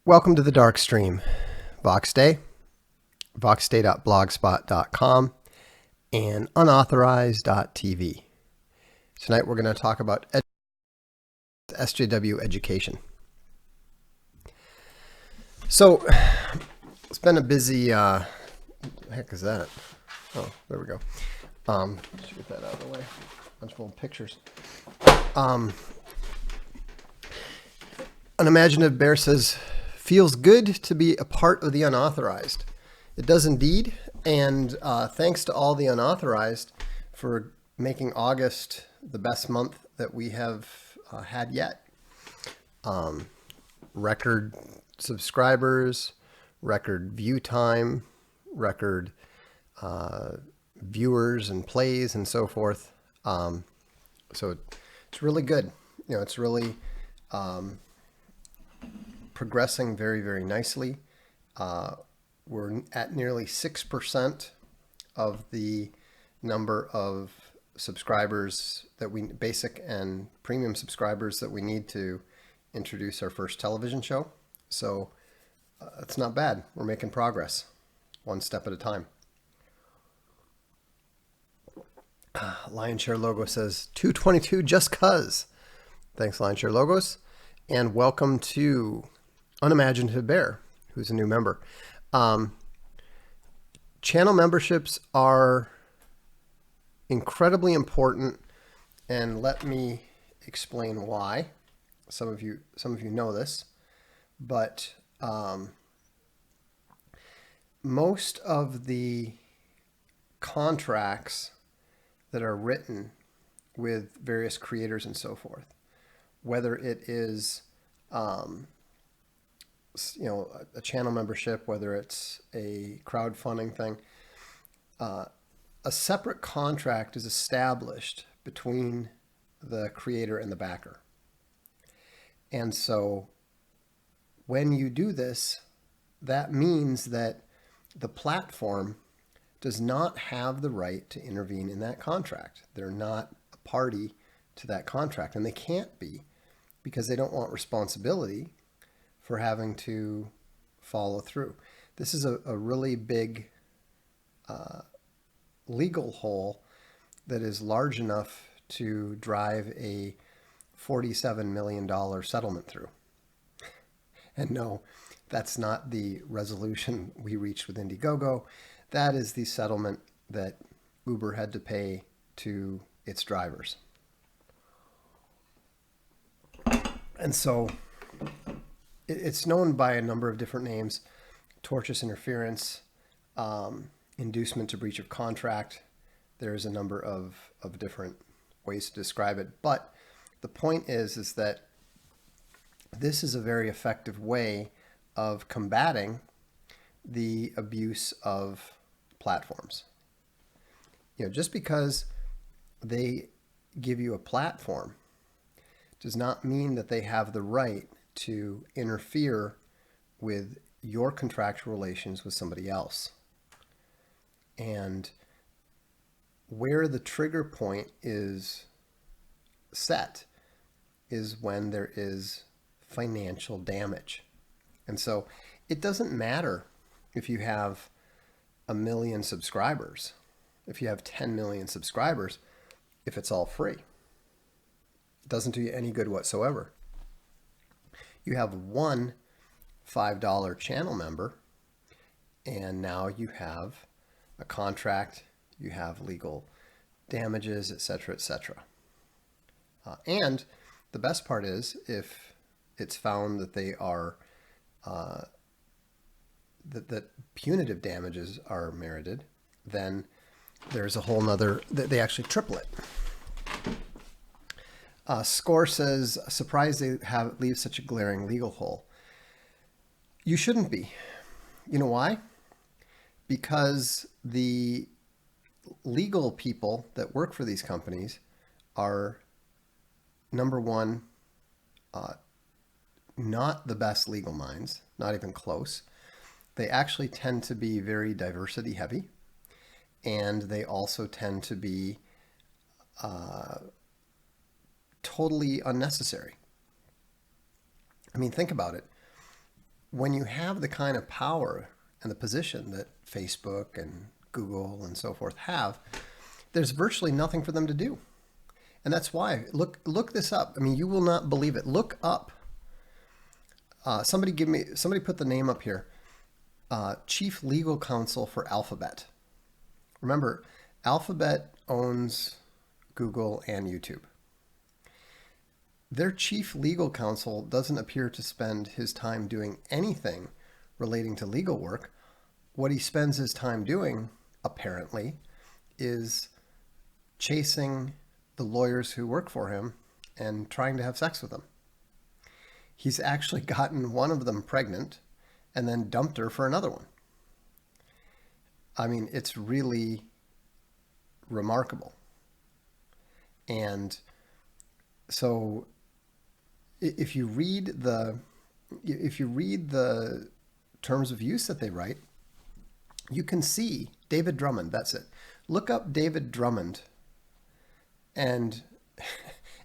Welcome to the Darkstream, Voxday, voxday.blogspot.com, and unauthorized.tv. Tonight we're going to talk about SJW education. So it's been a busy, the heck is that? Oh, there we go. Should get that out of the way. A bunch of old pictures. Unimaginative Bear says, feels good to be a part of the unauthorized. It does indeed, and thanks to all the unauthorized for making August the best month that we have had yet. Record subscribers, record view time, record viewers and plays and so forth. So it's really good. You know, it's really progressing very, very nicely. We're at nearly 6% of the number of subscribers that we, basic and premium subscribers that we need to introduce our first television show. So it's not bad. We're making progress one step at a time. Lionshare Logo says 222 just cuz. Thanks, Lionshare Logos. And welcome to Unimaginative Bear, who's a new member. Channel memberships are incredibly important, and let me explain why. Some of you know this, but most of the contracts that are written with various creators and so forth, whether it is a channel membership, whether it's a crowdfunding thing, a separate contract is established between the creator and the backer. And so when you do this, that means that the platform does not have the right to intervene in that contract. They're not a party to that contract, and they can't be, because they don't want responsibility for having to follow through. This is a really big legal hole that is large enough to drive a $47 million settlement through. And no, that's not the resolution we reached with Indiegogo. That is the settlement that Uber had to pay to its drivers. And so it's known by a number of different names: tortious interference, inducement to breach of contract. There's a number of different ways to describe it. But the point is that this is a very effective way of combating the abuse of platforms. You know, just because they give you a platform does not mean that they have the right to interfere with your contractual relations with somebody else. And where the trigger point is set is when there is financial damage. And so it doesn't matter if you have 1 million subscribers, if you have 10 million subscribers, if it's all free. It doesn't do you any good whatsoever. You have one $5 channel member, and now you have a contract, you have legal damages, etc., etc. And the best part is, if it's found that they are that punitive damages are merited, then there's a whole nother, they actually triple it. Score says, surprised they leave such a glaring legal hole. You shouldn't be. You know why? Because the legal people that work for these companies are, number one, not the best legal minds, not even close. They actually tend to be very diversity heavy, and they also tend to be totally unnecessary. I mean, think about it. when you have the kind of power and the position that Facebook and Google and so forth have, there's virtually nothing for them to do. And that's why, look this up. I mean, you will not believe it. Look up. Somebody put the name up here. Chief Legal Counsel for Alphabet. Remember, Alphabet owns Google and YouTube. Their chief legal counsel doesn't appear to spend his time doing anything relating to legal work. What he spends his time doing, apparently, is chasing the lawyers who work for him and trying to have sex with them. He's actually gotten one of them pregnant and then dumped her for another one. I mean, it's really remarkable. And so if you read the terms of use that they write, you can see David Drummond. That's it. Look up David Drummond and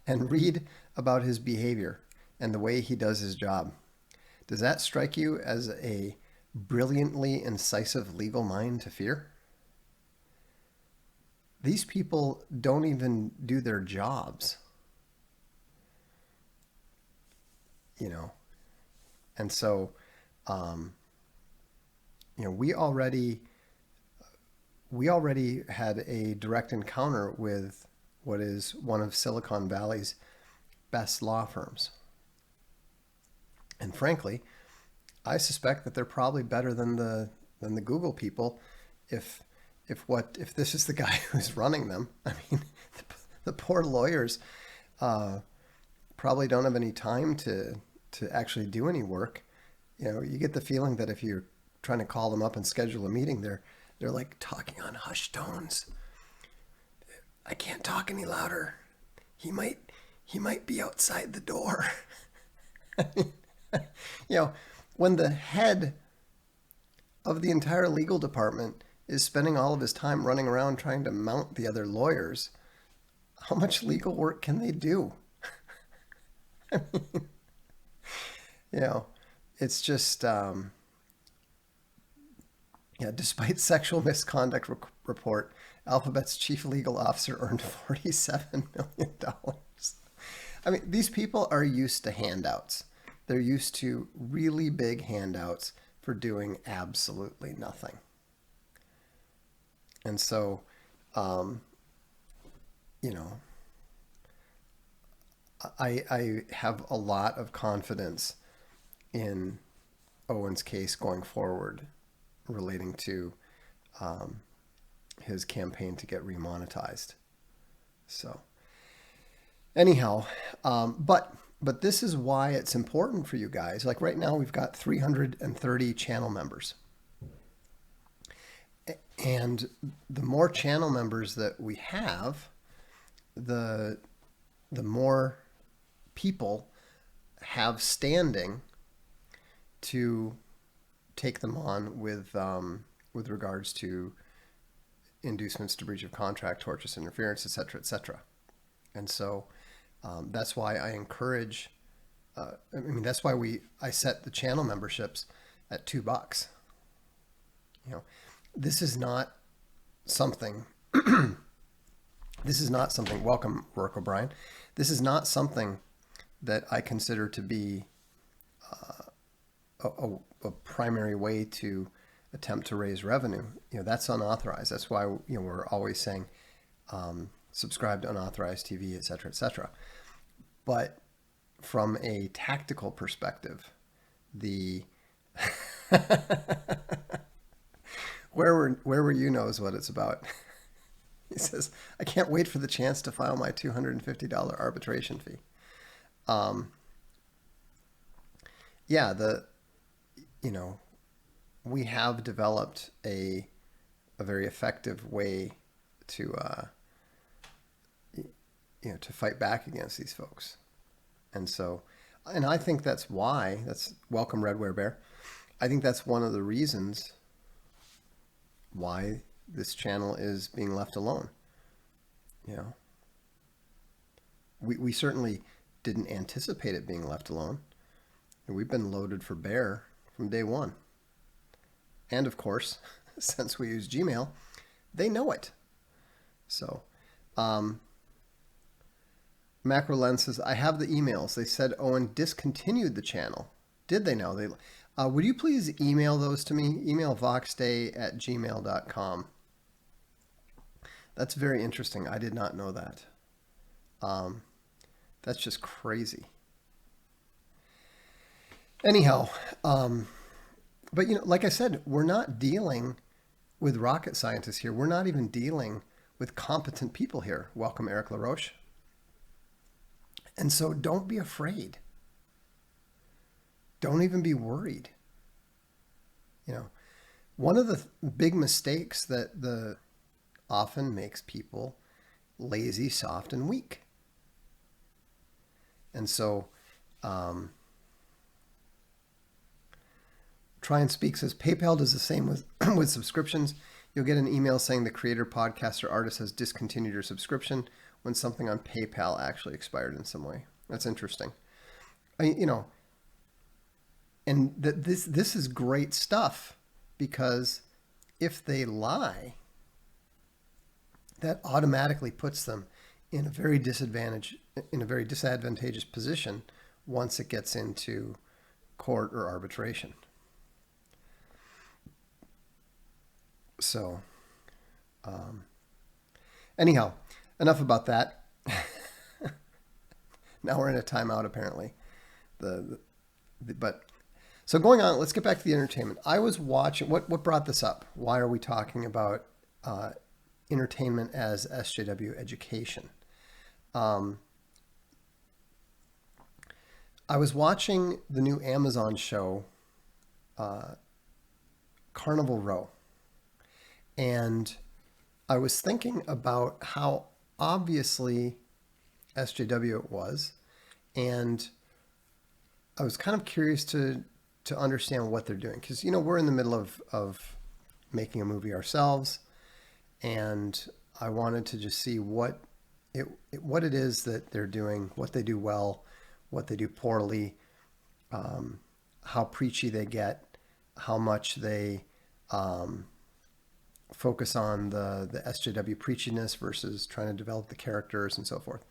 read about his behavior and the way he does his job. Does that strike you as a brilliantly incisive legal mind to fear? These people don't even do their jobs. And so, we already had a direct encounter with what is one of Silicon Valley's best law firms. And frankly, I suspect that they're probably better than the Google people if this is the guy who's running them. I mean, the poor lawyers probably don't have any time to actually do any work. You get the feeling that if you're trying to call them up and schedule a meeting, they're like talking on hushed tones. I can't talk any louder. He might be outside the door. When the head of the entire legal department is spending all of his time running around trying to mount the other lawyers, how much legal work can they do? I mean, it's just, despite sexual misconduct report, Alphabet's chief legal officer earned $47 million. I mean, these people are used to handouts. They're used to really big handouts for doing absolutely nothing. And so, I have a lot of confidence in Owen's case going forward relating to his campaign to get remonetized. So anyhow, but this is why it's important for you guys. Like right now, we've got 330 channel members. And the more channel members that we have, the more people have standing to take them on with regards to inducements to breach of contract, tortious interference, et cetera, et cetera. And so that's why I encourage. That's why I set the channel memberships at $2. This is not something. This is not something. Welcome, Rourke O'Brien. This is not something that I consider to be a primary way to attempt to raise revenue. That's unauthorized. That's why we're always saying subscribe to unauthorized TV, et cetera, et cetera. But from a tactical perspective, where were you knows what it's about. He says, I can't wait for the chance to file my $250 arbitration fee. We have developed a very effective way to fight back against these folks. And I think that's welcome, Redware Bear. I think that's one of the reasons why this channel is being left alone. We certainly didn't anticipate it being left alone. We've been loaded for bear from day one. And of course, since we use Gmail, they know it. So, Macro Lens says, I have the emails. They said Owen discontinued the channel. Did they know? Would you please email those to me? Email voxday@gmail.com. That's very interesting. I did not know that. That's just crazy. Anyhow, but like I said, we're not dealing with rocket scientists here. We're not even dealing with competent people here. Welcome, Eric LaRoche. And so don't be afraid. Don't even be worried. One of the big mistakes that often makes people lazy, soft, and weak. And so, Try and Speak says, PayPal does the same with, with subscriptions. You'll get an email saying the creator, podcaster, artist has discontinued your subscription when something on PayPal actually expired in some way. That's interesting. And this is great stuff, because if they lie, that automatically puts them in a very disadvantageous position once it gets into court or arbitration. So, anyhow, enough about that. Now we're in a timeout, apparently. So going on, let's get back to the entertainment. I was watching, what brought this up? Why are we talking about entertainment as SJW education? I was watching the new Amazon show, Carnival Row. And I was thinking about how obviously SJW it was. And I was kind of curious to understand what they're doing. Because, we're in the middle of making a movie ourselves. And I wanted to just see what it is that they're doing, what they do well, what they do poorly, how preachy they get, how much they focus on the SJW preachiness versus trying to develop the characters and so forth.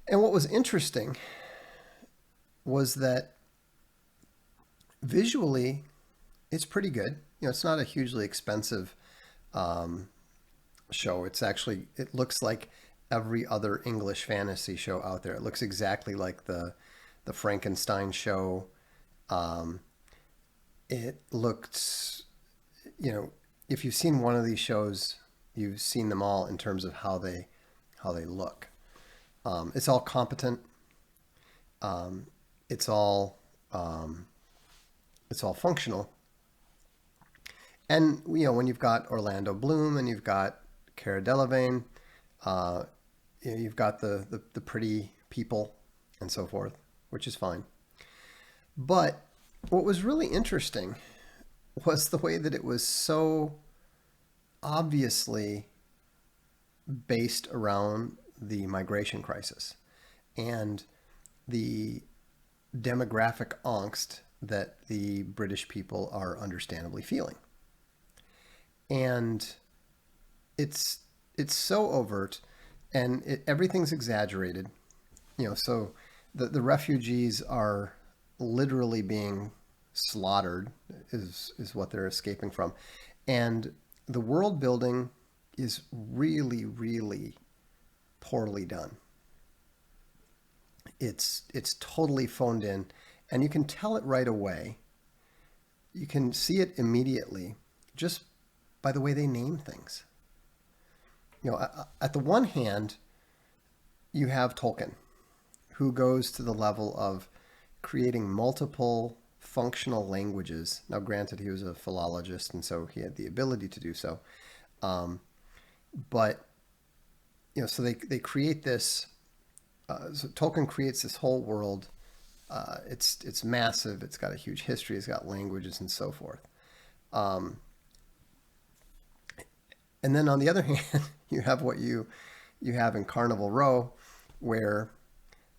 And what was interesting was that visually, it's pretty good. It's not a hugely expensive show. It looks like every other English fantasy show out there. It looks exactly like the Frankenstein show. It looks, if you've seen one of these shows, you've seen them all in terms of how they look. It's all competent. It's all functional. And when you've got Orlando Bloom and you've got Cara Delevingne, you've got the pretty people and so forth, which is fine. But what was really interesting was the way that it was so obviously based around the migration crisis and the demographic angst that the British people are understandably feeling. And it's so overt, and everything's exaggerated. So the refugees are literally being slaughtered is what they're escaping from. And the world building is really, really poorly done. It's totally phoned in, and you can tell it right away. You can see it immediately just by the way they name things. At the one hand, you have Tolkien, who goes to the level of creating multiple functional languages. Now, granted, he was a philologist, and so he had the ability to do so. But, so they create this, so Tolkien creates this whole world. It's massive. It's got a huge history. It's got languages and so forth. And then on the other hand, you have what you have in Carnival Row, where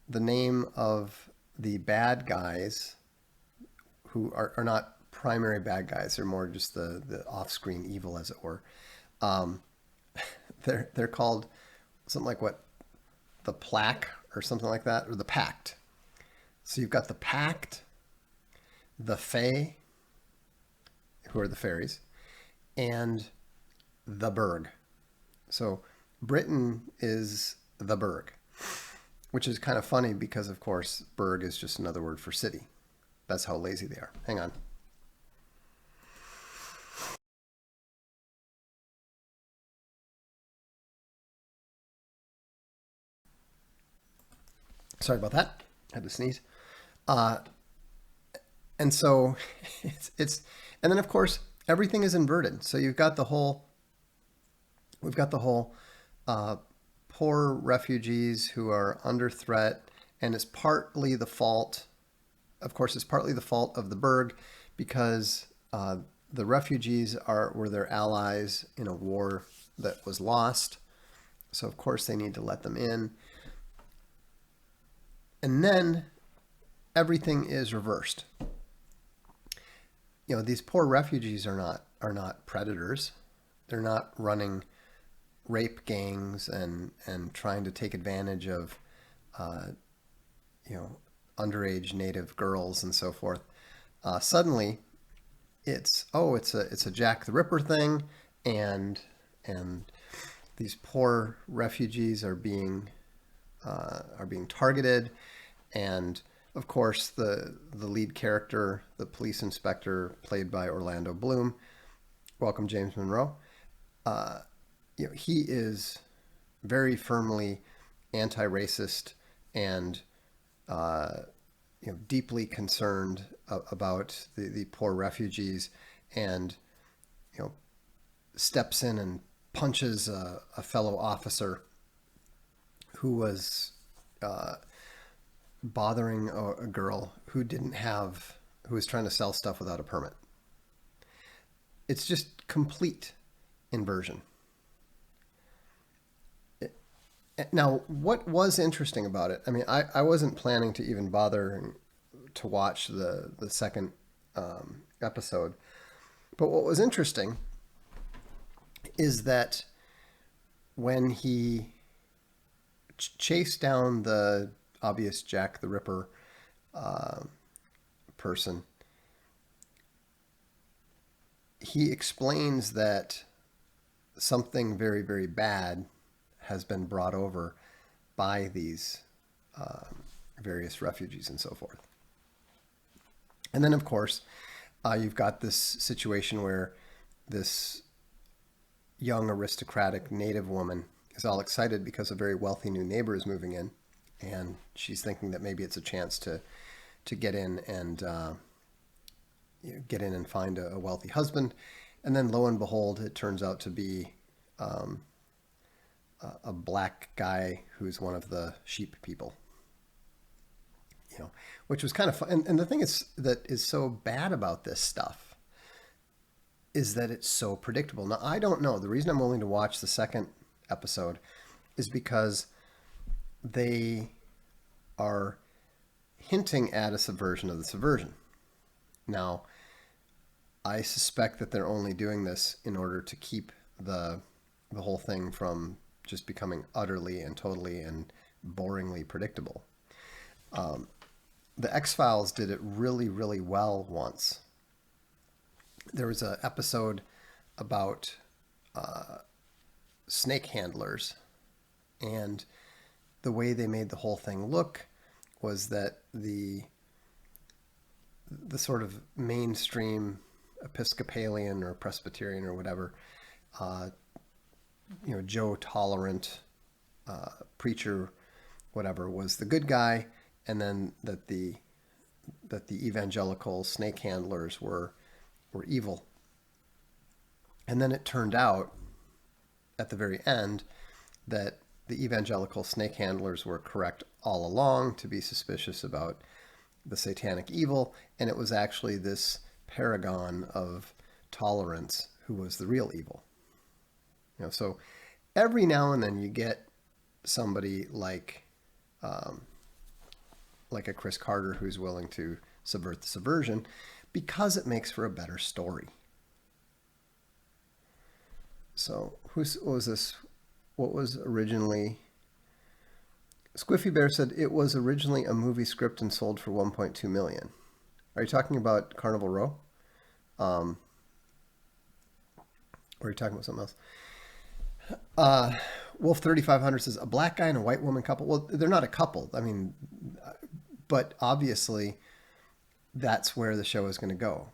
the name of the bad guys who are not primary bad guys. They're more just the off-screen evil, as it were. They're called something like what, the Plaque or something like that, or the Pact. So you've got the Pact, the Fae, who are the fairies, and the Burg. So Britain is the Burg, which is kind of funny because, of course, Burg is just another word for city. That's how lazy they are. Hang on. Sorry about that. I had to sneeze. And so it's and then of course everything is inverted. So we've got the whole uh, poor refugees who are under threat, and it's partly the fault. Of course, it's partly the fault of the Berg because the refugees were their allies in a war that was lost. So of course they need to let them in. And then everything is reversed. You know, these poor refugees are not predators. They're not running rape gangs and trying to take advantage of you know, underage native girls and so forth. Suddenly, it's a Jack the Ripper thing, and these poor refugees are being targeted, and of course the lead character, the police inspector played by Orlando Bloom, welcome James Monroe. You know, he is very firmly anti-racist and you know, deeply concerned about the poor refugees, and you know, steps in and punches a fellow officer who was bothering a girl who was trying to sell stuff without a permit. It's just complete inversion. Now, what was interesting about it, I mean, I wasn't planning to even bother to watch the second episode, but what was interesting is that when he chased down the obvious Jack the Ripper person, he explains that something very, very bad has been brought over by these various refugees and so forth. And then, of course, you've got this situation where this young aristocratic native woman is all excited because a very wealthy new neighbor is moving in, and she's thinking that maybe it's a chance to get in and find a wealthy husband. And then, lo and behold, it turns out to be a black guy who's one of the sheep people. You know, which was kind of fun. And the thing that is so bad about this stuff is that it's so predictable. Now, I don't know. The reason I'm willing to watch the second episode is because they are hinting at a subversion of the subversion. Now, I suspect that they're only doing this in order to keep the whole thing from just becoming utterly and totally and boringly predictable. The X-Files did it really, really well once. There was an episode about snake handlers, and the way they made the whole thing look was that the sort of mainstream Episcopalian or Presbyterian or whatever, you know, Joe tolerant preacher, whatever, was the good guy, and then that the evangelical snake handlers were evil. And then it turned out at the very end that the evangelical snake handlers were correct all along to be suspicious about the satanic evil, and it was actually this paragon of tolerance who was the real evil. You know, so every now and then you get somebody like a Chris Carter who's willing to subvert the subversion, because it makes for a better story. So what was this? What was originally... Squiffy Bear said it was originally a movie script and sold for 1.2 million. Are you talking about Carnival Row? Or are you talking about something else? Wolf 3500 says a black guy and a white woman couple. Well, they're not a couple. I mean, but obviously that's where the show is going to go.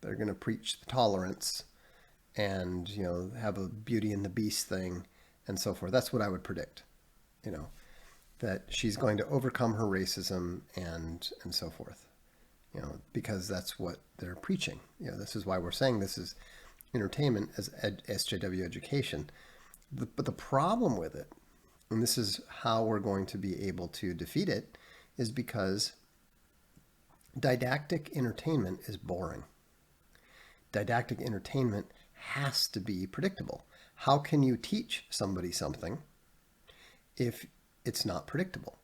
They're going to preach tolerance and, you know, have a Beauty and the Beast thing and so forth. That's what I would predict, you know, that she's going to overcome her racism and so forth, you know, because that's what they're preaching. You know, this is why we're saying this is entertainment as SJW education. But the problem with it, and this is how we're going to be able to defeat it, is because didactic entertainment is boring. Didactic entertainment has to be predictable. How can you teach somebody something if it's not predictable?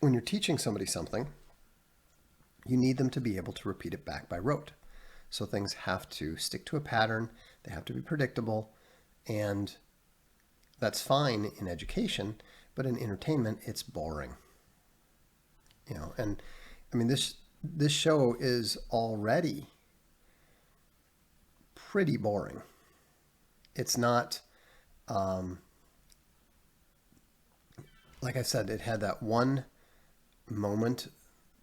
When you're teaching somebody something, you need them to be able to repeat it back by rote. So things have to stick to a pattern, they have to be predictable, and that's fine in education, but in entertainment, it's boring. You know, and I mean, this show is already pretty boring. It's not, like I said, it had that one moment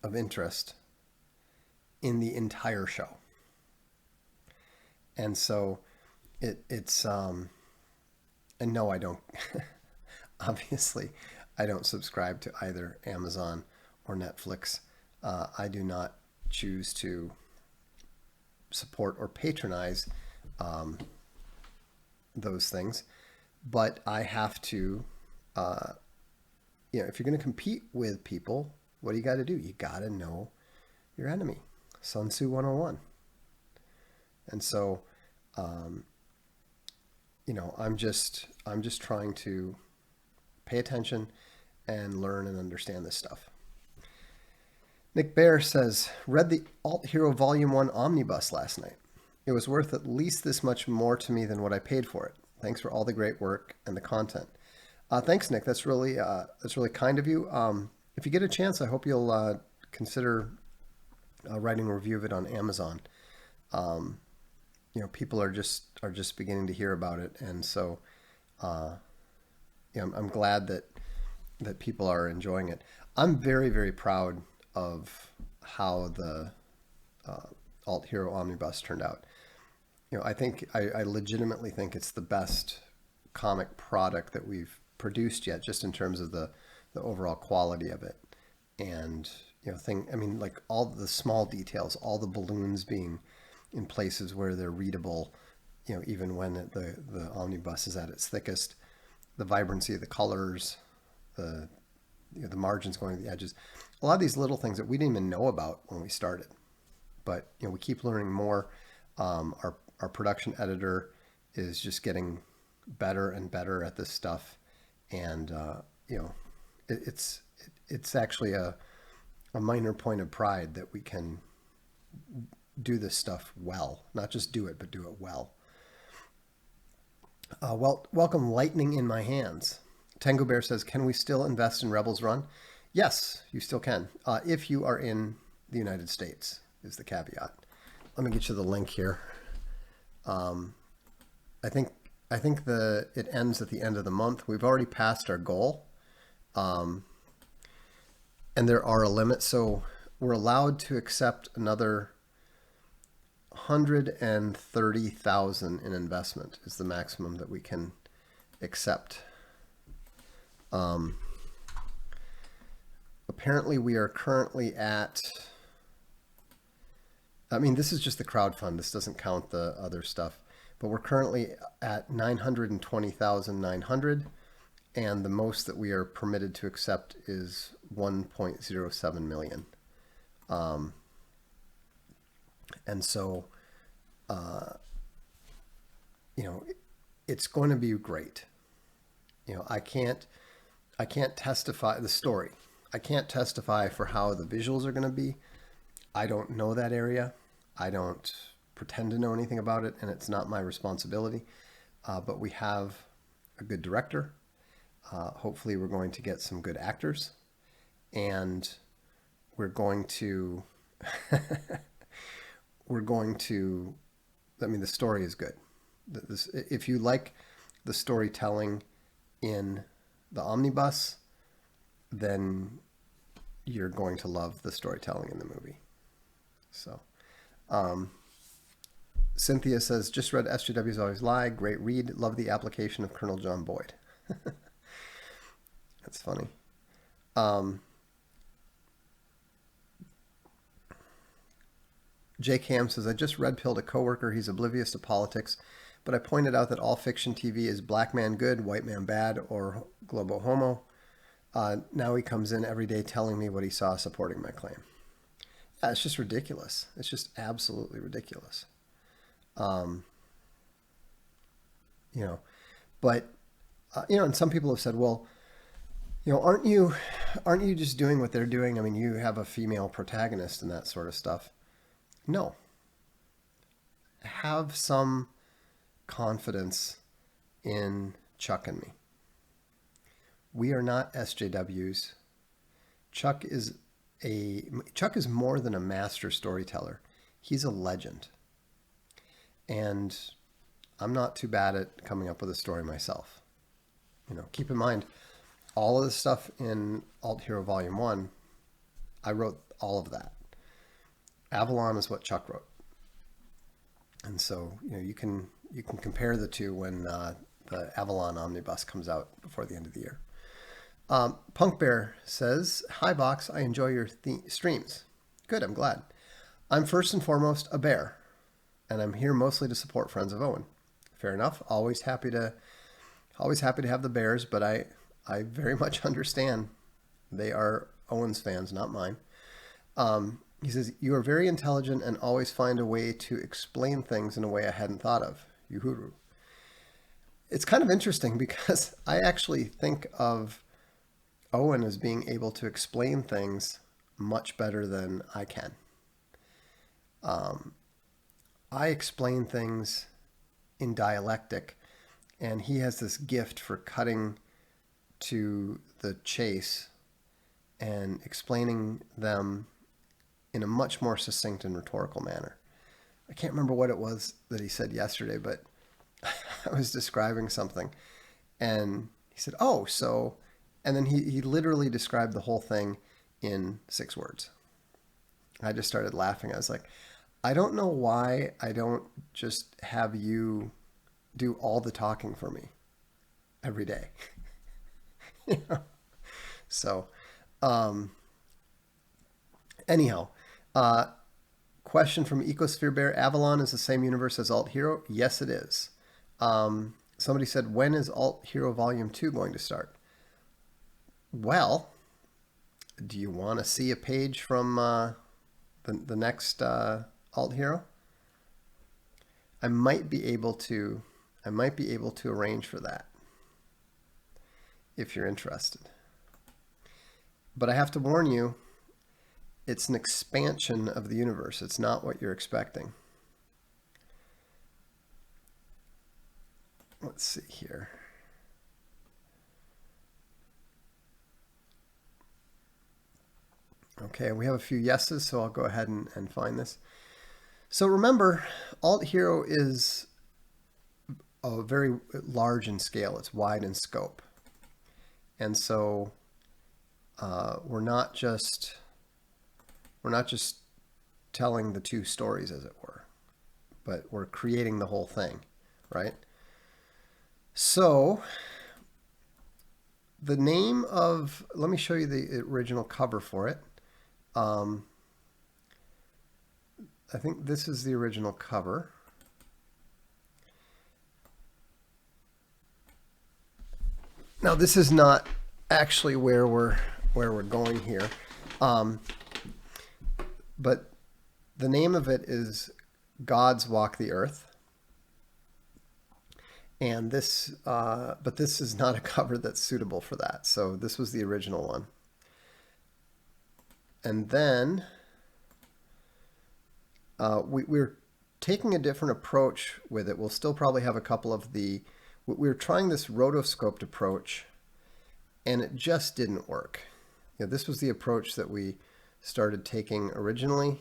of interest in the entire show. And so it's and no, I don't, obviously, I don't subscribe to either Amazon or Netflix. I do not choose to support or patronize those things, but I have to, you know, if you're going to compete with people, what do you got to do? You got to know your enemy. Sun Tzu 101. And so, you know, I'm just trying to pay attention and learn and understand this stuff. Nick Bear says, read the Alt Hero Volume 1 Omnibus last night. It was worth at least this much more to me than what I paid for it. Thanks for all the great work and the content. Thanks, Nick. That's really kind of you. If you get a chance, I hope you'll consider writing a review of it on Amazon. You know, people are just beginning to hear about it, and so yeah, I'm glad that people are enjoying it. I'm very, very proud of how the Alt Hero Omnibus turned out. You know, I legitimately think it's the best comic product that we've produced yet, just in terms of the overall quality of it. And, you know, I mean, like all the small details, all the balloons being in places where they're readable, you know, even when the omnibus is at its thickest, the vibrancy of the colors, the margins going to the edges, a lot of these little things that we didn't even know about when we started. But, you know, we keep learning more. Our production editor is just getting better and better at this stuff. And, you know, it's actually a minor point of pride that we can do this stuff well, not just do it, but do it well. Welcome Lightning in My Hands. Tango Bear says, can we still invest in Rebels Run? Yes, you still can. If you are in the United States is the caveat. Let me get you the link here. I think it ends at the end of the month. We've already passed our goal. And there are a limit. So we're allowed to accept another 130,000 in investment is the maximum that we can accept. Apparently we are currently at, I mean, this is just the crowdfund. This doesn't count the other stuff, but we're currently at 920,900. And the most that we are permitted to accept is 1.07 million. And so, you know, it's going to be great. You know, I can't testify the story. I can't testify for how the visuals are going to be. I don't know that area. I don't pretend to know anything about it, and it's not my responsibility. But we have a good director. Hopefully, we're going to get some good actors, and we're going to we're going to. I mean, the story is good. If you like the storytelling in the omnibus, then you're going to love the storytelling in the movie. So, Cynthia says, just read SJW's Always Lie. Great read. Love the application of Colonel John Boyd. That's funny. Jake Ham says, I just red pilled a coworker. He's oblivious to politics, but I pointed out that all fiction TV is black man good, white man bad, or globo homo. Now he comes in every day telling me what he saw supporting my claim. Yeah, it's just ridiculous. It's just absolutely ridiculous. But and some people have said, well, aren't you just doing what they're doing? I mean, you have a female protagonist and that sort of stuff. No. Have some confidence in Chuck and me. We are not SJWs. Chuck is more than a master storyteller. He's a legend. And I'm not too bad at coming up with a story myself. Keep in mind, all of the stuff in Alt Hero Volume 1, I wrote all of that. Avalon is what Chuck wrote. And so, you can compare the two when the Avalon Omnibus comes out before the end of the year. Punk Bear says, hi, Box. I enjoy your streams. Good, I'm glad. I'm first and foremost a bear, and I'm here mostly to support Friends of Owen. Fair enough. Always happy to have the bears, but I very much understand they are Owen's fans, not mine. He says, you are very intelligent and always find a way to explain things in a way I hadn't thought of. Uhuru. It's kind of interesting because I actually think of Owen as being able to explain things much better than I can. I explain things in dialectic, and he has this gift for cutting to the chase and explaining them in a much more succinct and rhetorical manner. I can't remember what it was that he said yesterday, but I was describing something, and he said, oh, so... And then he literally described the whole thing in 6 words. I just started laughing. I was like, I don't know why I don't just have you do all the talking for me every day. So, anyhow, question from Ecosphere Bear. Avalon is the same universe as Alt Hero? Yes, it is. Somebody said, when is Alt Hero Volume 2 going to start? Well, do you want to see a page from the next Alt Hero? I might be able to arrange for that if you're interested. But I have to warn you, it's an expansion of the universe. It's not what you're expecting. Let's see here. Okay, we have a few yeses, so I'll go ahead and find this. So remember, Alt Hero is very large in scale. It's wide in scope. And so we're not just telling the 2 stories, as it were, but we're creating the whole thing, right? So the name of, let me show you the original cover for it. I think this is the original cover. Now this is not actually where we're going here, but the name of it is Gods Walk the Earth. And this, but this is not a cover that's suitable for that. So this was the original one. And then we're taking a different approach with it. We'll still probably have a couple of we're trying this rotoscoped approach, and it just didn't work. This was the approach that we started taking originally.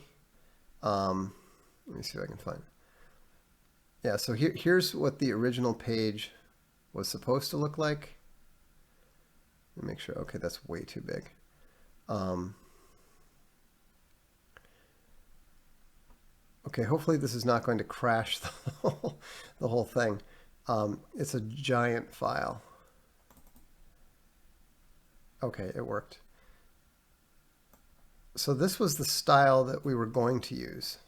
Let me see if I can find it. Yeah, so here's what the original page was supposed to look like. Let me make sure. Okay, that's way too big. Okay, hopefully this is not going to crash the whole thing. It's a giant file. Okay, it worked. So this was the style that we were going to use.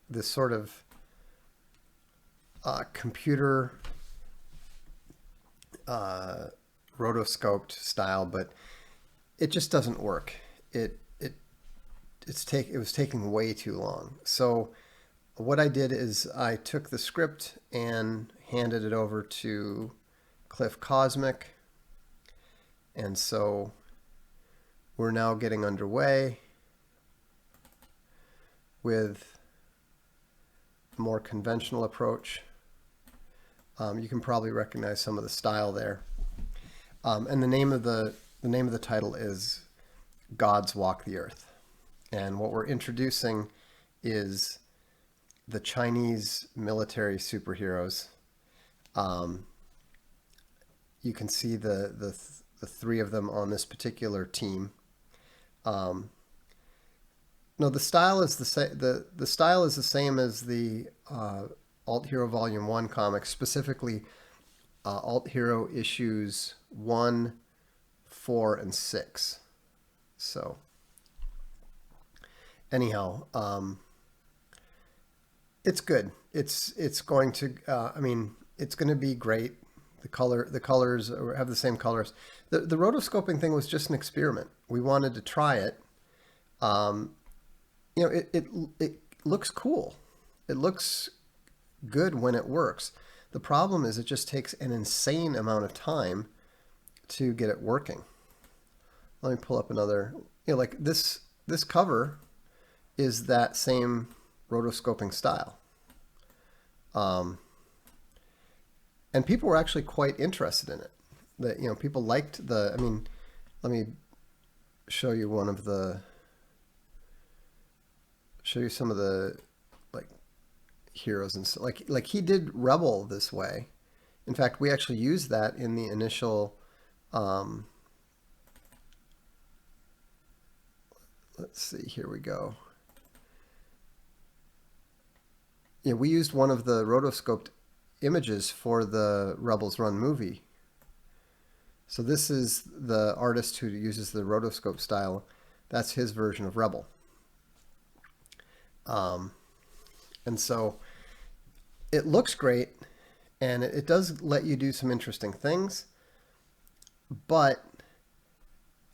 This sort of computer rotoscoped style, but it just doesn't work. It was taking way too long. So what I did is I took the script and handed it over to Cliff Cosmic, and so we're now getting underway with a more conventional approach. You can probably recognize some of the style there, and the name of the title is Gods Walk the Earth. And what we're introducing is the Chinese military superheroes. You can see the three of them on this particular team. No, the style is the style is the same as the Alt Hero Volume 1 comics, specifically Alt Hero issues 1, 4, and 6. So anyhow, it's good. It's going to I mean, it's going to be great. The colors have the same colors. The rotoscoping thing was just an experiment. We wanted to try it. It looks cool. It looks good when it works. The problem is it just takes an insane amount of time to get it working. Let me pull up another. Like this cover is that same rotoscoping style. And people were actually quite interested in it. That people liked I mean, let me show you show you some of the like heroes and stuff. Like he did Rebel this way. In fact, we actually used that in the initial let's see, here we go. Yeah, we used one of the rotoscoped images for the Rebels Run movie. So this is the artist who uses the rotoscope style. That's his version of Rebel. And so it looks great, and it does let you do some interesting things. But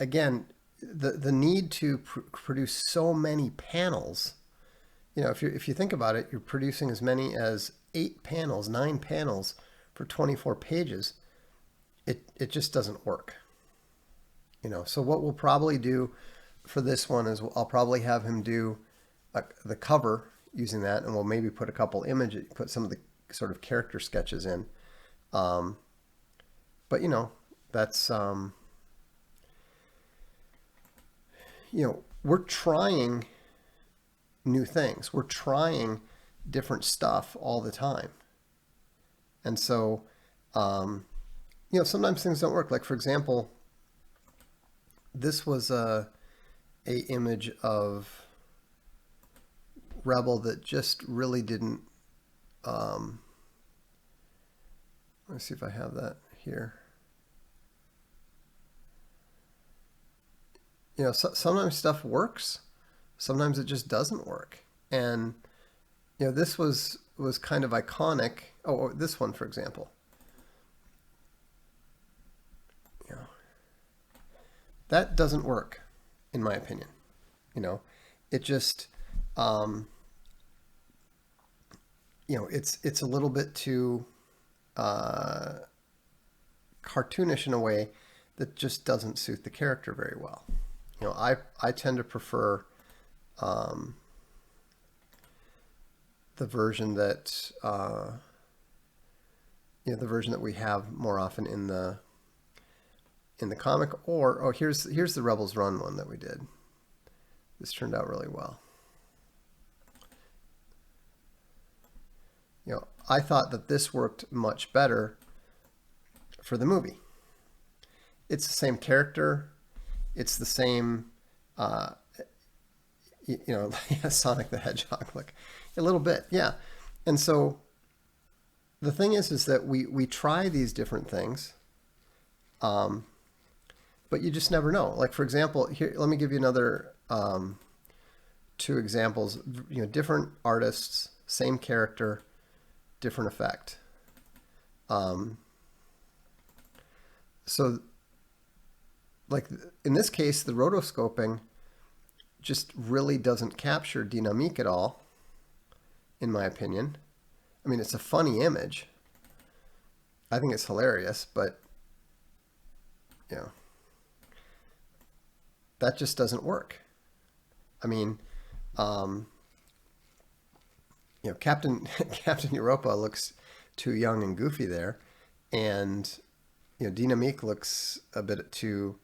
again, the need to produce so many panels, if you think about it, you're producing as many as 8 panels, 9 panels for 24 pages. It just doesn't work. So what we'll probably do for this one is I'll probably have him do the cover using that, and we'll maybe put a couple images, put some of the sort of character sketches in. But that's we're trying new things. We're trying different stuff all the time. And so, sometimes things don't work. Like, for example, this was a image of Rebel that just really didn't, let me see if I have that here. Sometimes stuff works, sometimes it just doesn't work. And this was kind of iconic. Oh, this one, for example. That doesn't work, in my opinion. It just, it's a little bit too cartoonish in a way that just doesn't suit the character very well. I tend to prefer the version that the version that we have more often in the comic, or here's the Rebels Run one that we did. This turned out really well. I thought that this worked much better for the movie. It's the same character. It's the same, Sonic the Hedgehog, like a little bit, yeah. And so the thing is that we try these different things, but you just never know. Like, for example, here, let me give you another 2 examples. Different artists, same character, different effect. So, like in this case, the rotoscoping just really doesn't capture dynamique at all, in my opinion. I mean, it's a funny image. I think it's hilarious, but that just doesn't work. I mean, Captain Europa looks too young and goofy there, and dynamique looks a bit too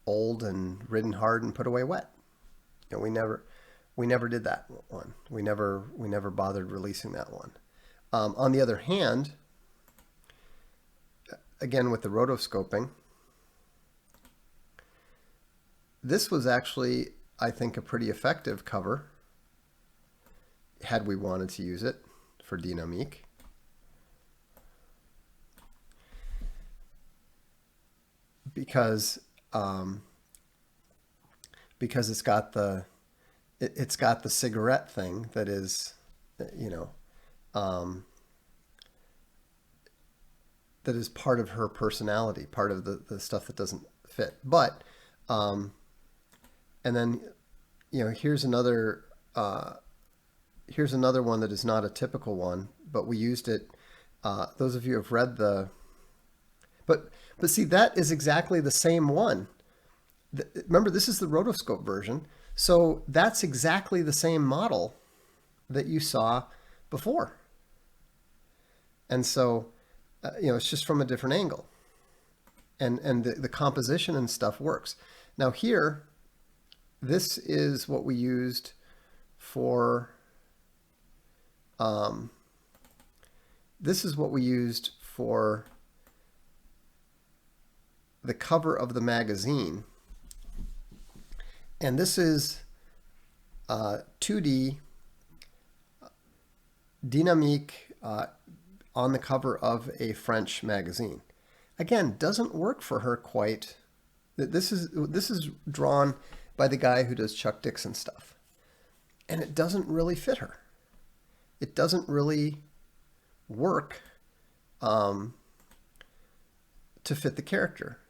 old and ridden hard and put away wet. We never did that one. We never bothered releasing that one. On the other hand, again with the rotoscoping, this was actually, I think, a pretty effective cover had we wanted to use it for dynamique. Because it's got the cigarette thing that is that is part of her personality, part of the stuff that doesn't fit. But and then here's another one that is not a typical one, but we used it. Those of you who have read the but see, that is exactly the same one. Remember, this is the rotoscope version. So that's exactly the same model that you saw before. And so, it's just from a different angle. And the composition and stuff works. Now here, this is what we used for, the cover of the magazine. And this is 2D dynamique on the cover of a French magazine. Again, doesn't work for her quite. This is drawn by the guy who does Chuck Dixon stuff, and it doesn't really fit her. It doesn't really work to fit the character.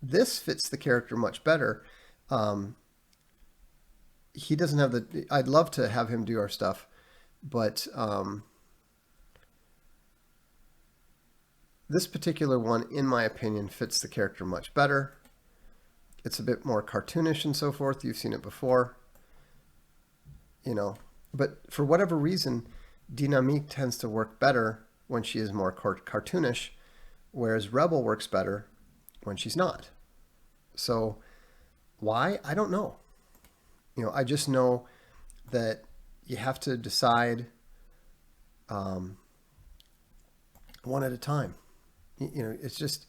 This fits the character much better. He doesn't have the. I'd love to have him do our stuff, but this particular one, in my opinion, fits the character much better. It's a bit more cartoonish and so forth. You've seen it before, But for whatever reason, dynamique tends to work better when she is more cartoonish, whereas Rebel works better when she's not. So why? I don't know. I just know that you have to decide one at a time. It's just,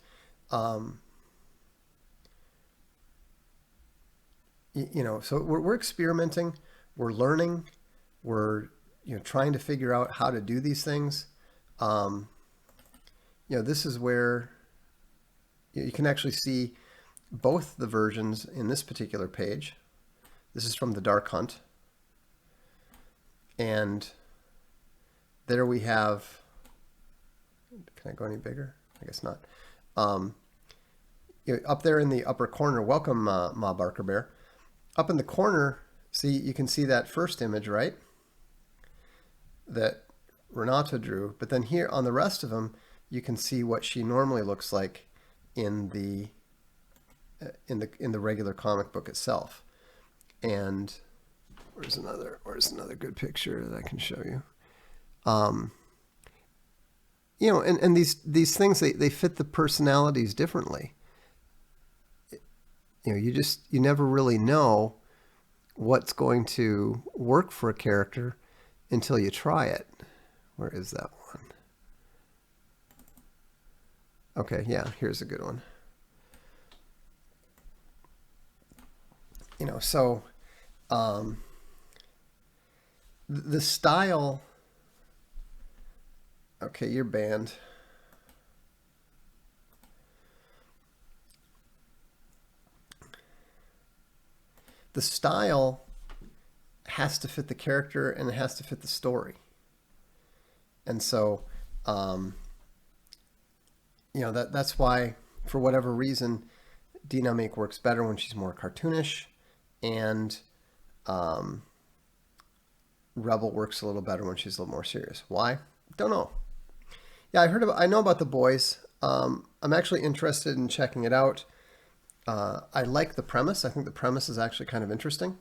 so we're experimenting, we're learning, we're, trying to figure out how to do these things. This is where you can actually see both the versions in this particular page. This is from the Dark Hunt. And there we have, can I go any bigger? I guess not. Up there in the upper corner, welcome Ma Barker Bear. Up in the corner, see, you can see that first image, right? That Renato drew. But then here on the rest of them, you can see what she normally looks like in the regular comic book itself. And Where's another good picture that I can show you? You know, and these things, they fit the personalities differently. You know, you never really know what's going to work for a character until you try it. Where is that one? Okay, yeah, here's a good one. You know, so the style. Okay, you're banned. The style has to fit the character and it has to fit the story. And so, you know, that's why, for whatever reason, Dynamique works better when she's more cartoonish, and Rebel works a little better when she's a little more serious. Why? Don't know. Yeah, I know about The Boys. I'm actually interested in checking it out. I like the premise. I think the premise is actually kind of interesting.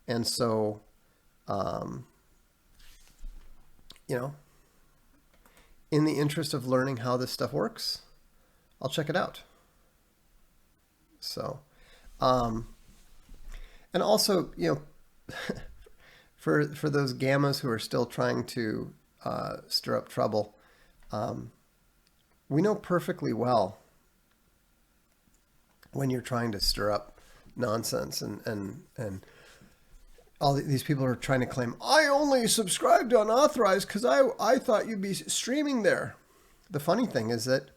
And so, you know, in the interest of learning how this stuff works, I'll check it out. So, and also, you know, for those gammas who are still trying to stir up trouble, we know perfectly well when you're trying to stir up nonsense, and all these people are trying to claim, I only subscribed to unauthorized because I thought you'd be streaming there. The funny thing is that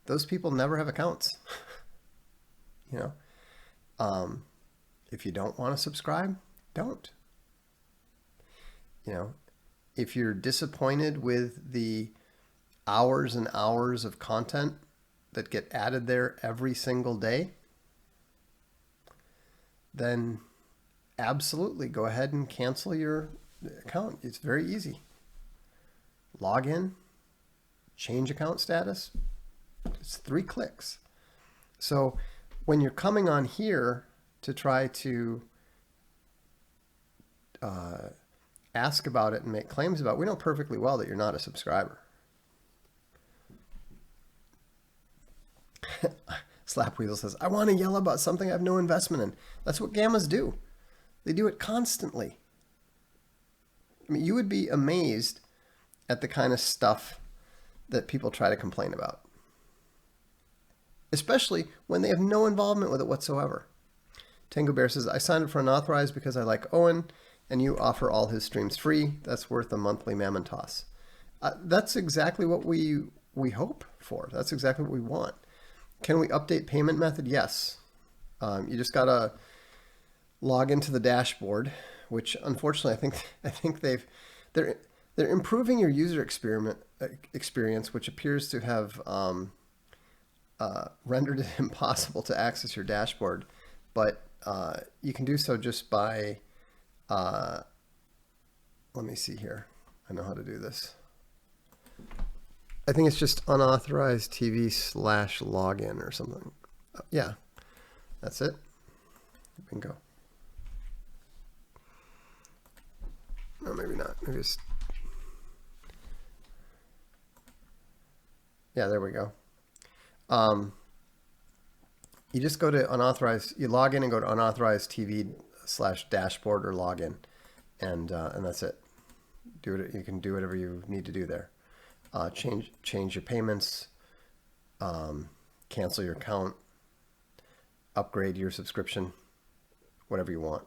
those people never have accounts. You know, if you don't want to subscribe, don't. You know, if you're disappointed with the hours and hours of content that get added there every single day, then absolutely go ahead and cancel your account. It's very easy. Log in, change account status. It's 3 clicks. So when you're coming on here to try to ask about it and make claims about it, we know perfectly well that you're not a subscriber. Slapweasel says, I want to yell about something I have no investment in. That's what gammas do. They do it constantly. I mean, you would be amazed at the kind of stuff that people try to complain about, especially when they have no involvement with it whatsoever. Tango Bear says, I signed up for unauthorized because I like Owen, and you offer all his streams free. That's worth a monthly mammon toss. That's exactly what we hope for. That's exactly what we want. Can we update payment method? Yes. You just gotta log into the dashboard, which unfortunately I think they're improving your user experience, which appears to have rendered it impossible to access your dashboard. But you can do so just by let me see here. I know how to do this. I think it's just unauthorized TV/login or something. Yeah, that's it. Bingo. No, maybe not. Maybe it's... Yeah, there we go. You just go to unauthorized, you log in and go to unauthorized TV/dashboard or login, and that's it. Do it. You can do whatever you need to do there. Change your payments, cancel your account, upgrade your subscription, whatever you want.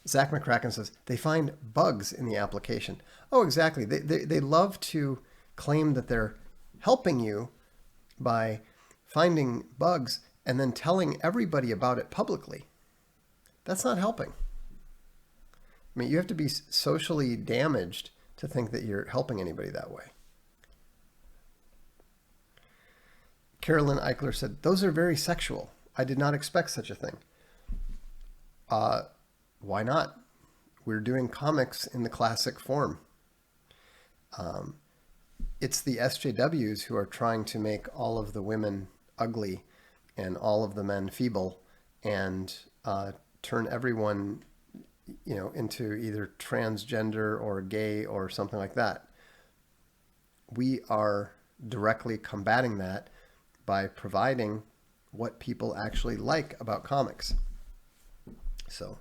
Zach McCracken says, they find bugs in the application. Oh, exactly. They love to claim that they're helping you by finding bugs and then telling everybody about it publicly. That's not helping. I mean, you have to be socially damaged to think that you're helping anybody that way. Carolyn Eichler said, those are very sexual. I did not expect such a thing. Why not? We're doing comics in the classic form. It's the SJWs who are trying to make all of the women ugly and all of the men feeble, and turn everyone, into either transgender or gay or something like that. We are directly combating that by providing what people actually like about comics. So,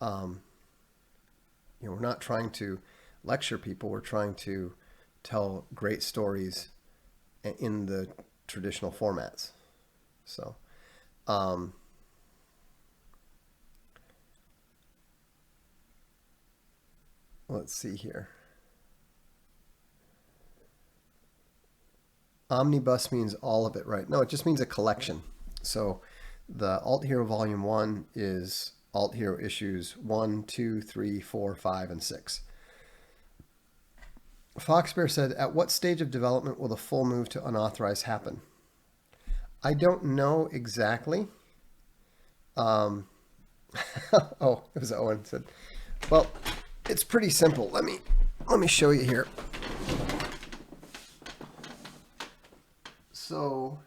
we're not trying to lecture people. We're trying to tell great stories in the traditional formats. So, let's see here. Omnibus means all of it, right? No, it just means a collection. So the Alt Hero Volume 1 is Alt Hero issues 1, 2, 3, 4, 5, and 6. Foxbear said, at what stage of development will the full move to unauthorized happen? I don't know exactly. Oh, it was Owen said. Well, it's pretty simple. Let me show you here. So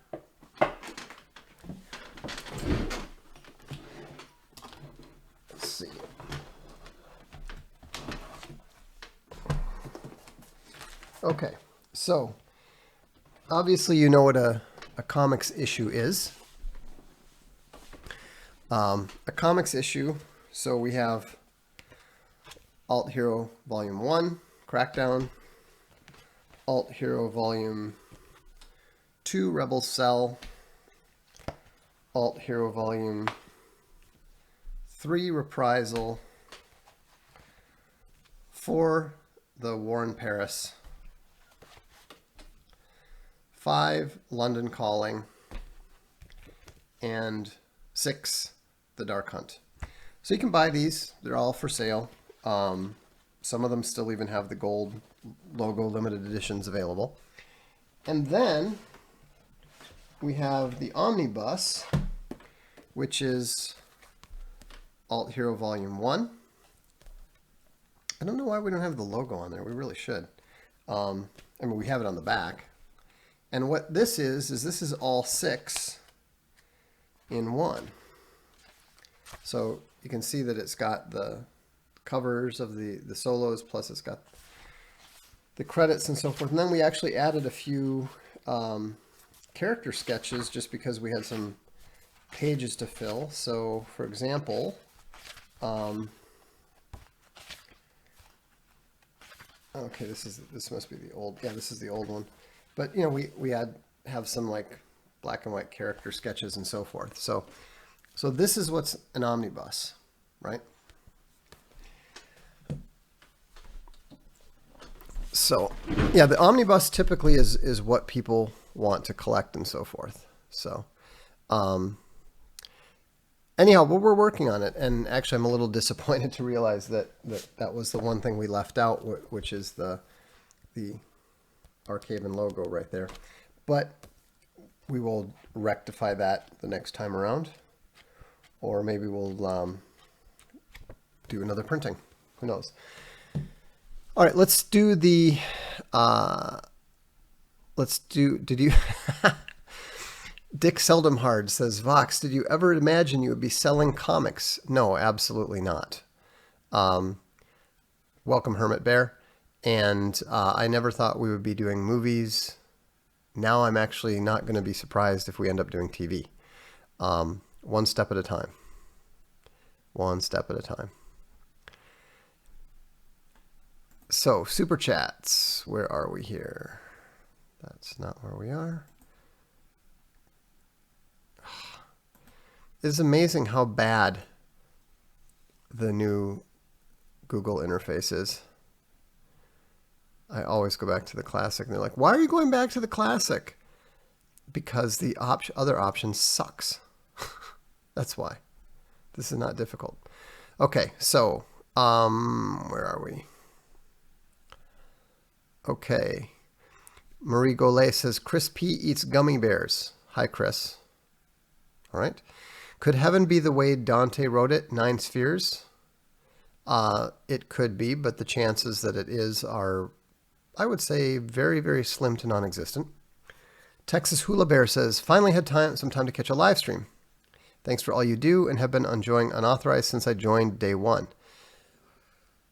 let's see. Okay, so obviously you know what a comics issue is. A comics issue, so we have Alt Hero Volume 1, Crackdown, Alt Hero Volume 2, Rebel Cell, Alt Hero Volume 3, Reprisal, 4, The War in Paris, 5, London Calling, and 6, The Dark Hunt. So you can buy these. They're all for sale. Some of them still even have the gold logo limited editions available. And then we have the Omnibus, which is Alt Hero Volume 1. I don't know why we don't have the logo on there. We really should. I mean, we have it on the back. And what this is this is all 6 in one. So you can see that it's got the covers of the solos, plus it's got the credits and so forth. And then we actually added a few character sketches just because we had some pages to fill. So for example, okay, this must be the old, yeah, this is the old one. But we have some like black and white character sketches and so forth. So this is what's an omnibus, right? So yeah, the omnibus typically is what people want to collect and so forth. So anyhow, well, we're working on it, and actually I'm a little disappointed to realize that was the one thing we left out, which is the Archaven logo right there. But we will rectify that the next time around, or maybe we'll do another printing. Who knows? All right, let's do the. Did you? Dick Seldomhard says, Vox, did you ever imagine you would be selling comics? No, absolutely not. Welcome, Hermit Bear. And I never thought we would be doing movies. Now I'm actually not going to be surprised if we end up doing TV. One step at a time. One step at a time. So, Super Chats. Where are we here? That's not where we are. It's amazing how bad the new Google interface is. I always go back to the classic, and they're like, why are you going back to the classic? Because the other option sucks. That's why. This is not difficult. Okay, so, where are we? Okay. Marie Golay says, Chris P. eats gummy bears. Hi, Chris. All right. Could heaven be the way Dante wrote it, 9 spheres? It could be, but the chances that it is are, I would say, very, very slim to non-existent. Texas Hula Bear says, finally had some time to catch a live stream. Thanks for all you do and have been enjoying Unauthorized since I joined day one.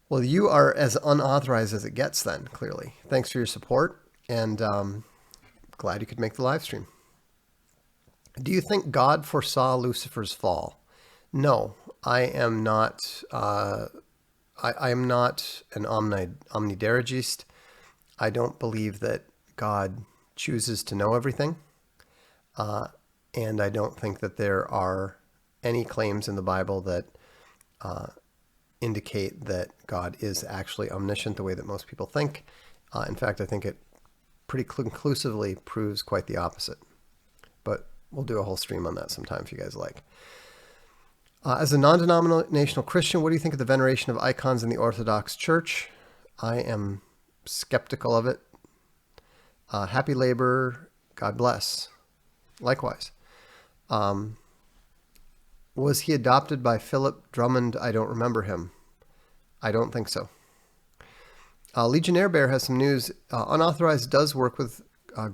Well, you are as unauthorized as it gets then, clearly. Thanks for your support, and glad you could make the live stream. Do you think God foresaw Lucifer's fall? No, I am not. I am not an omnideragist. I don't believe that God chooses to know everything. And I don't think that there are any claims in the Bible that indicate that God is actually omniscient the way that most people think. In fact, I think it pretty conclusively proves quite the opposite. But we'll do a whole stream on that sometime if you guys like. As a non-denominational Christian, what do you think of the veneration of icons in the Orthodox Church? I am skeptical of it. Happy labor. God bless. Likewise. Was he adopted by Philip Drummond? I don't remember him. I don't think so. Legionnaire Bear has some news. Unauthorized does work with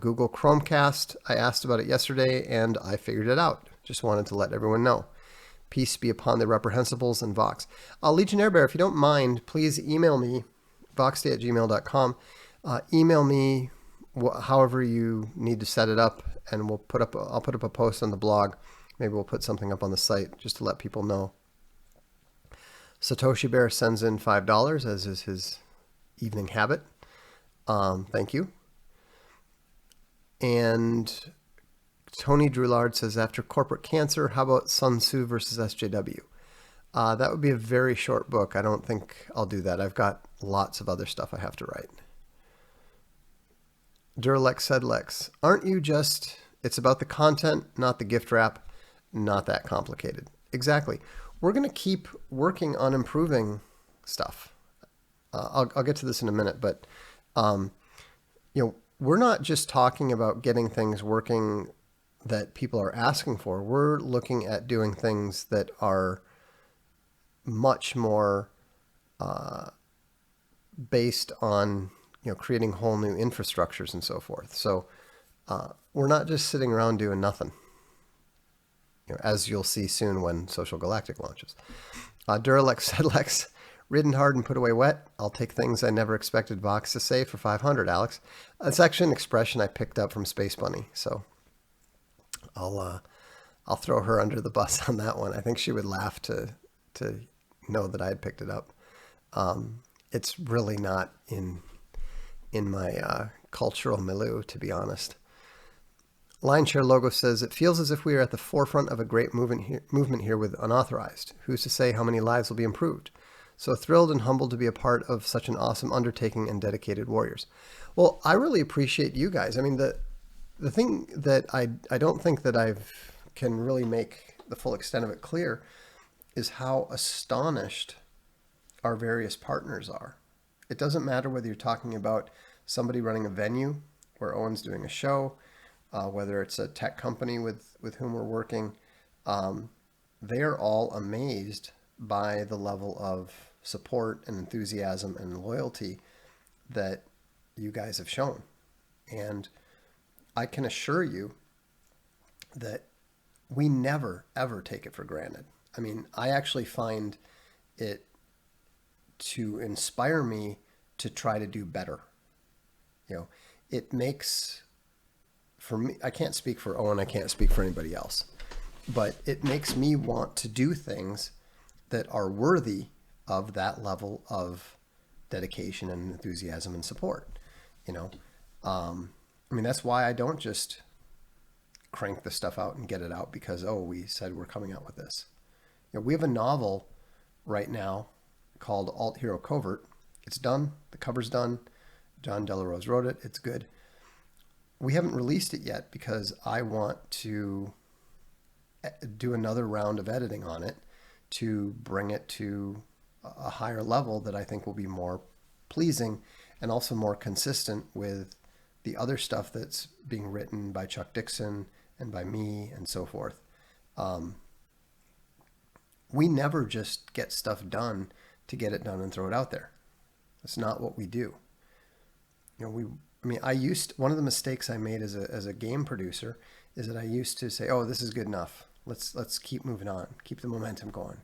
Google Chromecast. I asked about it yesterday and I figured it out. Just wanted to let everyone know. Peace be upon the reprehensibles and Vox. Legionnaire Bear, if you don't mind, please email me, voxday@gmail.com. Email me however you need to set it up, and I'll put up a post on the blog. Maybe we'll put something up on the site just to let people know. Satoshi Bear sends in $5, as is his evening habit. Thank you. And Tony Drulard says, after corporate cancer, how about Sun Tzu versus SJW? That would be a very short book. I don't think I'll do that. I've got lots of other stuff I have to write. Durlex said, Lex, aren't you just, it's about the content, not the gift wrap, not that complicated. Exactly. We're going to keep working on improving stuff. I'll get to this in a minute, but, we're not just talking about getting things working that people are asking for. We're looking at doing things that are much more based on creating whole new infrastructures and so forth. So we're not just sitting around doing nothing, as you'll see soon when Social Galactic launches. Duralex said, Lex, ridden hard and put away wet. I'll take things I never expected Vox to say for 500, Alex. That's actually an expression I picked up from Space Bunny, so I'll throw her under the bus on that one. I think she would laugh to know that I had picked it up. It's really not in my cultural milieu, to be honest. Line Share Logo says, it feels as if we are at the forefront of a great movement here with Unauthorized. Who's to say how many lives will be improved? So thrilled and humbled to be a part of such an awesome undertaking and dedicated warriors. Well, I really appreciate you guys. I mean, the thing that I don't think that I can really make the full extent of it clear is how astonished our various partners are. It doesn't matter whether you're talking about somebody running a venue where Owen's doing a show, whether it's a tech company with whom we're working. They are all amazed by the level of support and enthusiasm and loyalty that you guys have shown. And I can assure you that we never, ever take it for granted. I mean, I actually find it to inspire me to try to do better. It makes, for me, I can't speak for Owen, I can't speak for anybody else, but it makes me want to do things that are worthy of that level of dedication and enthusiasm and support. That's why I don't just crank the stuff out and get it out because, we said we're coming out with this. We have a novel right now called Alt Hero Covert. It's done. The cover's done. John Delarose wrote it. It's good. We haven't released it yet because I want to do another round of editing on it to bring it to a higher level that I think will be more pleasing and also more consistent with the other stuff that's being written by Chuck Dixon and by me and so forth. We never just get stuff done to get it done and throw it out there. That's not what we do. I mean, one of the mistakes I made as a game producer is that I used to say, "Oh, this is good enough. Let's keep moving on, keep the momentum going."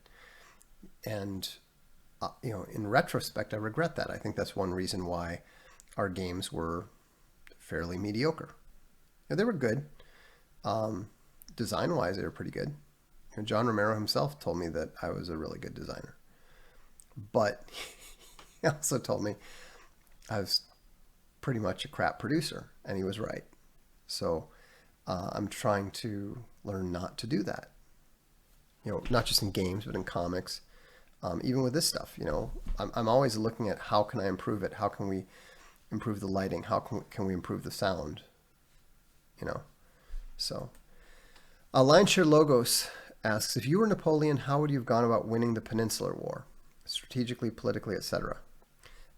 And in retrospect, I regret that. I think that's one reason why our games were fairly mediocre. They were good. Design-wise, they were pretty good. John Romero himself told me that I was a really good designer. But he also told me I was pretty much a crap producer, and he was right. So I'm trying to learn not to do that. Not just in games, but in comics. Even with this stuff, I'm always looking at how can I improve it? How can we improve the lighting? How can we improve the sound? So Lionshare Logos asks, if you were Napoleon, how would you have gone about winning the Peninsular War, strategically, politically, etc.?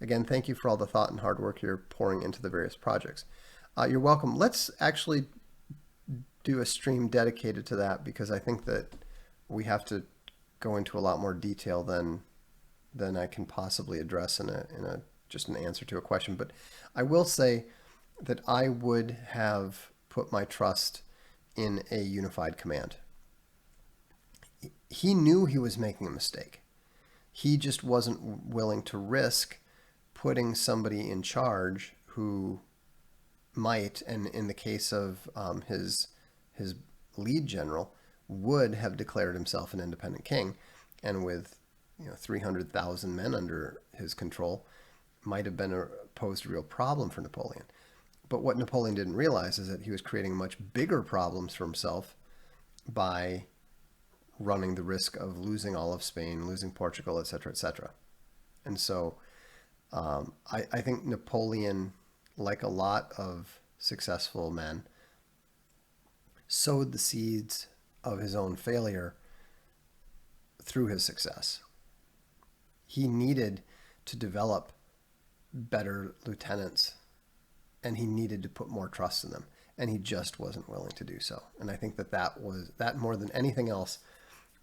Again, thank you for all the thought and hard work you're pouring into the various projects. You're welcome. Let's actually do a stream dedicated to that, because I think that we have to go into a lot more detail than I can possibly address in a just an answer to a question. But I will say that I would have put my trust in a unified command. He knew he was making a mistake. He just wasn't willing to risk putting somebody in charge who might, and in the case of his lead general, would have declared himself an independent king, and with 300,000 men under his control, might have been posed a real problem for Napoleon. But what Napoleon didn't realize is that he was creating much bigger problems for himself by running the risk of losing all of Spain, losing Portugal, etc., etc. And so I think Napoleon, like a lot of successful men, sowed the seeds of his own failure through his success. He needed to develop better lieutenants, and he needed to put more trust in them, and he just wasn't willing to do so. And I think that more than anything else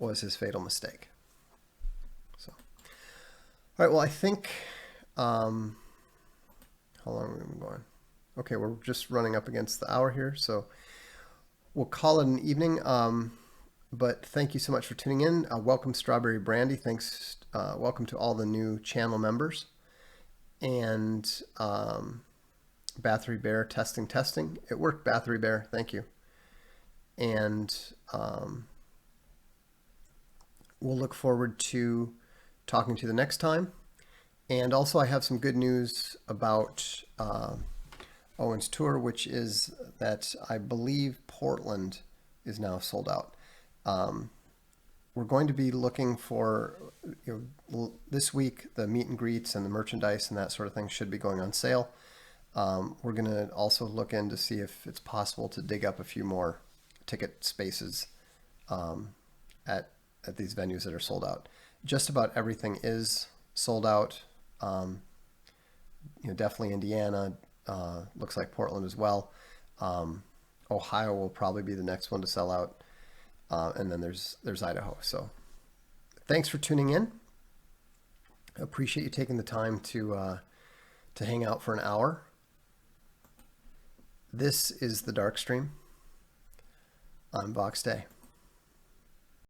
was his fatal mistake. So, all right, well, I think, how long have we been going? Okay, we're just running up against the hour here, so we'll call it an evening. But thank you so much for tuning in. Welcome, Strawberry Brandy. Thanks. Welcome to all the new channel members. And Bathory Bear, testing. It worked, Bathory Bear. Thank you. And we'll look forward to talking to you the next time. And also, I have some good news about Owen's tour, which is that I believe Portland is now sold out. We're going to be looking for, this week, the meet and greets and the merchandise and that sort of thing should be going on sale. We're going to also look in to see if it's possible to dig up a few more ticket spaces at these venues that are sold out. Just about everything is sold out. Definitely Indiana, looks like Portland as well. Ohio will probably be the next one to sell out. And then there's Idaho. So thanks for tuning in. I appreciate you taking the time to hang out for an hour. This is the Darkstream. I'm Vox Day.